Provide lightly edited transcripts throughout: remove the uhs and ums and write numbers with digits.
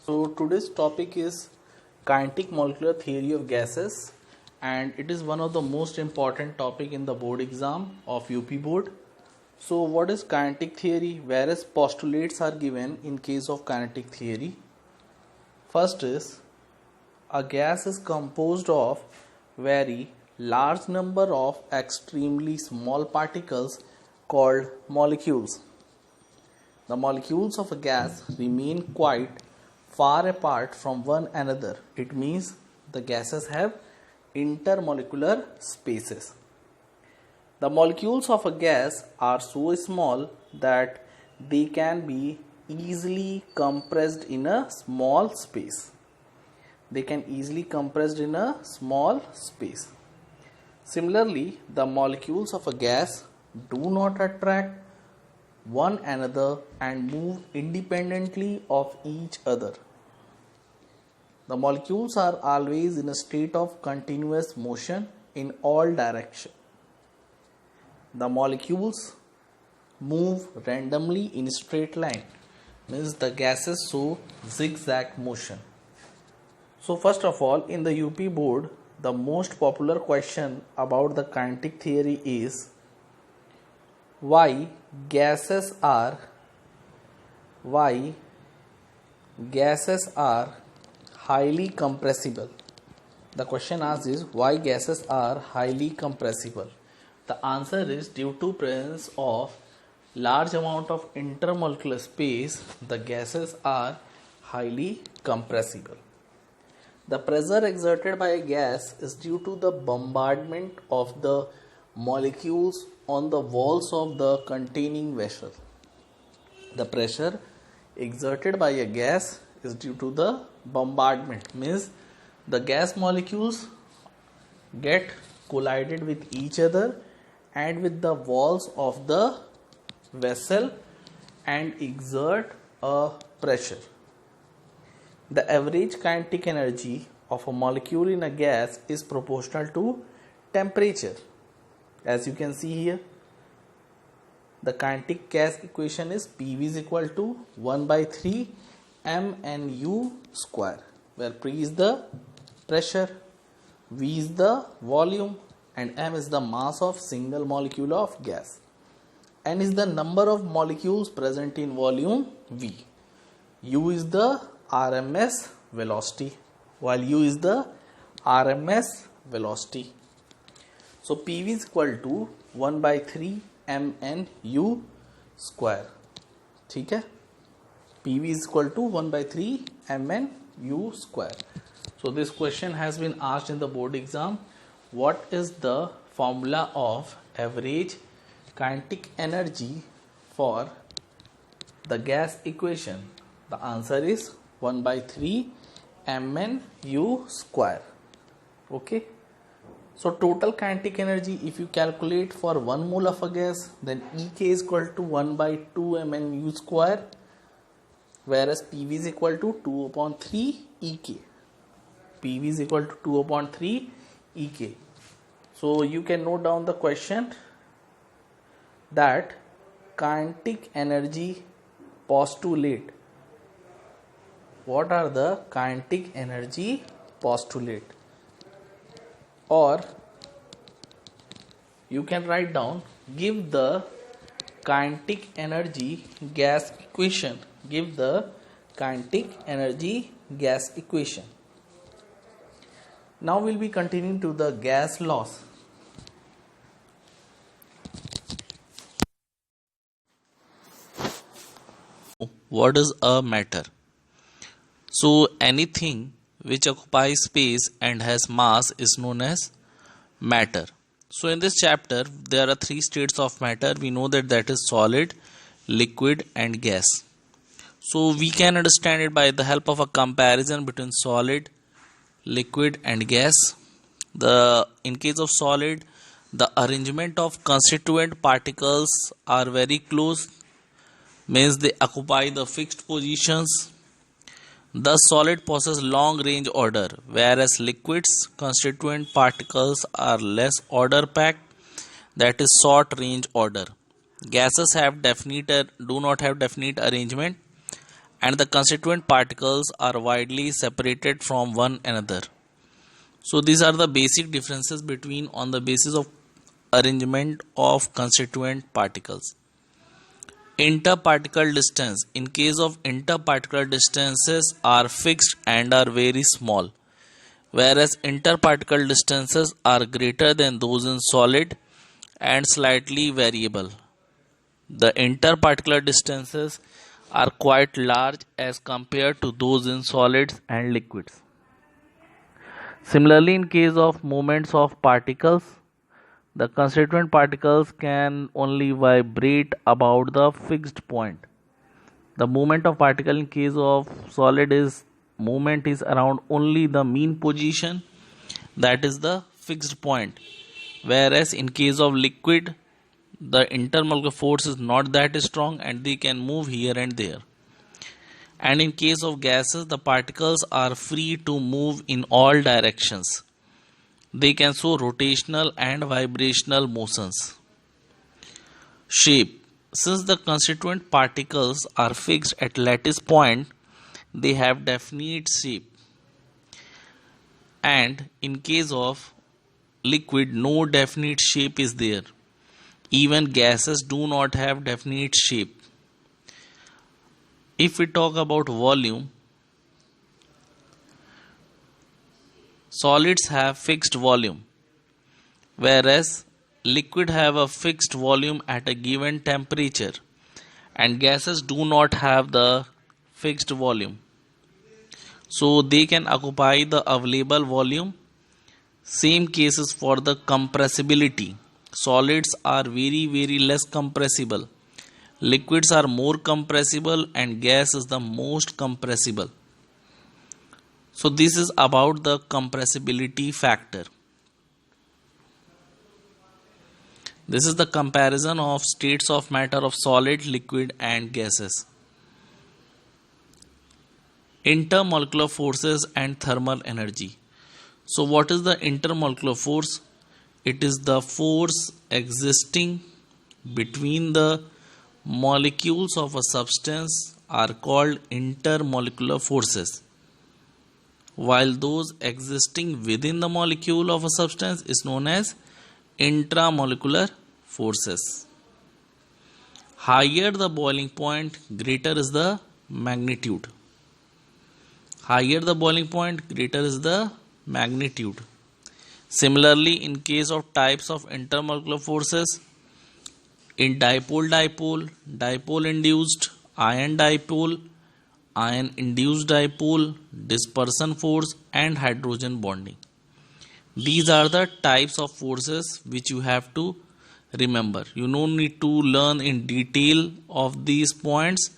So today's topic is kinetic molecular theory of gases, and it is one of the most important topic in the board exam of UP board. So what is kinetic theory? Various postulates are given in case of kinetic theory. First is a gas is composed of very large number of extremely small particles called molecules. The molecules of a gas remain quite far apart from one another. It means the gases have intermolecular spaces. The molecules of a gas are so small that they can be easily compressed in a small space. Similarly, the molecules of a gas do not attract one another and move independently of each other. The molecules are always in a state of continuous motion in all directions. The molecules move randomly in a straight line, means the gases show zigzag motion. So first of all, in the UP board, the most popular question about the kinetic theory is why gases are highly compressible. The question asked is why gases are highly compressible. The answer is due to presence of large amount of intermolecular space, the gases are highly compressible. The pressure exerted by a gas is due to the bombardment of the molecules on the walls of the containing vessel. The pressure exerted by a gas is due to the bombardment, means the gas molecules get collided with each other and with the walls of the vessel and exert a pressure. The average kinetic energy of a molecule in a gas is proportional to temperature. As you can see here, the kinetic gas equation is PV is equal to 1 by 3 mnu square, where P is the pressure, V is the volume, and m is the mass of single molecule of gas. N is the number of molecules present in volume V. U is the RMS velocity, while U is the RMS velocity. So PV is equal to 1 by 3 mnu square. ठीक है, PV is equal to 1 by 3 mnu square. So this question has been asked in the board exam. What is the formula of average kinetic energy for the gas equation? The answer is 1 by 3 mnu square. Okay. So total kinetic energy, if you calculate for 1 mole of a gas, then EK is equal to 1 by 2 mnu square, whereas PV is equal to 2 upon 3 EK. PV is equal to 2 upon 3 EK. So you can note down the question that kinetic energy postulate. What are the kinetic energy postulate? Or you can write down, give the kinetic energy gas equation. Give the kinetic energy gas equation. Now we'll be continuing to the gas laws. What is a matter? So anything which occupies space and has mass is known as matter. So in this chapter there are 3 states of matter. We know that is solid, liquid and gas. So we can understand it by the help of a comparison between solid, liquid and gas. In case of solid, the arrangement of constituent particles are very close, means they occupy the fixed positions. Thus solid possess long range order, whereas liquids constituent particles are less order packed, that is short range order. Gases do not have definite arrangement and the constituent particles are widely separated from one another. So these are the basic differences between on the basis of arrangement of constituent particles. Interparticle distance. In case of interparticle distances are fixed and are very small, whereas interparticle distances are greater than those in solid and slightly variable. The interparticular distances are quite large as compared to those in solids and liquids. Similarly, in case of movements of particles, the constituent particles can only vibrate about the fixed point. The movement of particle in case of solid is movement is around only the mean position, that is the fixed point, whereas in case of liquid the intermolecular force is not that strong and they can move here and there. And in case of gases, the particles are free to move in all directions. They can show rotational and vibrational motions. Shape. Since the constituent particles are fixed at lattice point, they have definite shape. And in case of liquid, no definite shape is there. Even gases do not have definite shape. If we talk about volume, solids have fixed volume, whereas liquid have a fixed volume at a given temperature, and gases do not have the fixed volume. So they can occupy the available volume. Same cases for the compressibility. Solids are very less compressible. Liquids are more compressible and gas is the most compressible. So this is about the compressibility factor. This is the comparison of states of matter of solid, liquid and gases. Intermolecular forces and thermal energy. So what is the intermolecular force? It is the force existing between the molecules of a substance are called intermolecular forces, while those existing within the molecule of a substance is known as intramolecular forces. Higher the boiling point, greater is the magnitude. Higher the boiling point, greater is the magnitude. Similarly, in case of types of intermolecular forces, in dipole-dipole, dipole-induced, ion-dipole, ion-induced dipole, dispersion force and hydrogen bonding. These are the types of forces which you have to remember. You don't need to learn in detail of these points.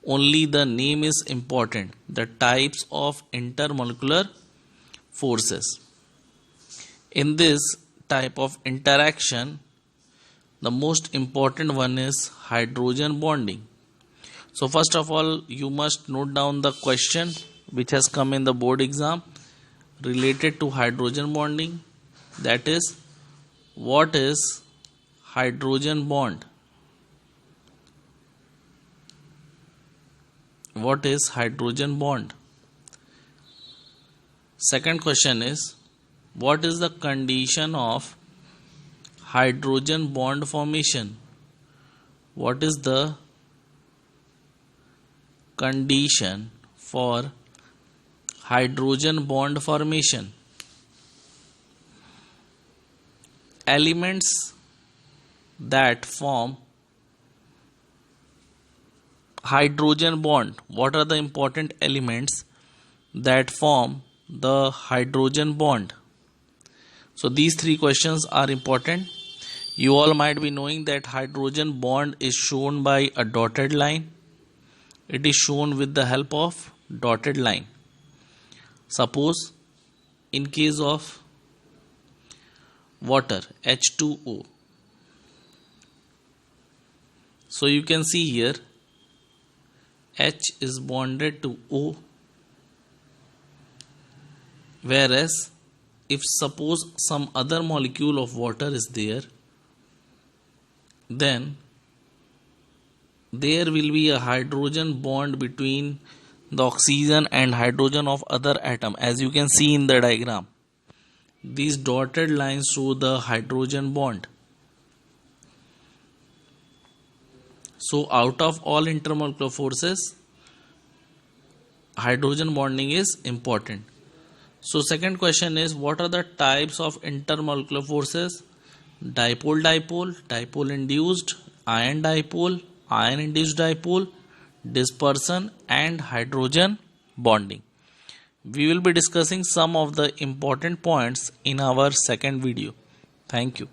Only the name is important. The types of intermolecular forces. In this type of interaction, the most important one is hydrogen bonding. So first of all, you must note down the question which has come in the board exam related to hydrogen bonding. That is, what is hydrogen bond? What is hydrogen bond? Second question is, what is the condition of hydrogen bond formation? What is the condition for hydrogen bond formation? Elements that form hydrogen bond. What are the important elements that form the hydrogen bond? So these three questions are important. You all might be knowing that hydrogen bond is shown by a dotted line. It is shown with the help of dotted line. Suppose in case of water, H2O. So you can see here H is bonded to O, whereas if suppose some other molecule of water is there, then there will be a hydrogen bond between the oxygen and hydrogen of other atom, as you can see in the diagram. These dotted lines show the hydrogen bond. So out of all intermolecular forces, hydrogen bonding is important. So second question is, what are the types of intermolecular forces? Dipole-dipole, dipole-induced, ion-dipole, ion-induced dipole, dispersion and hydrogen bonding. We will be discussing some of the important points in our second video. Thank you.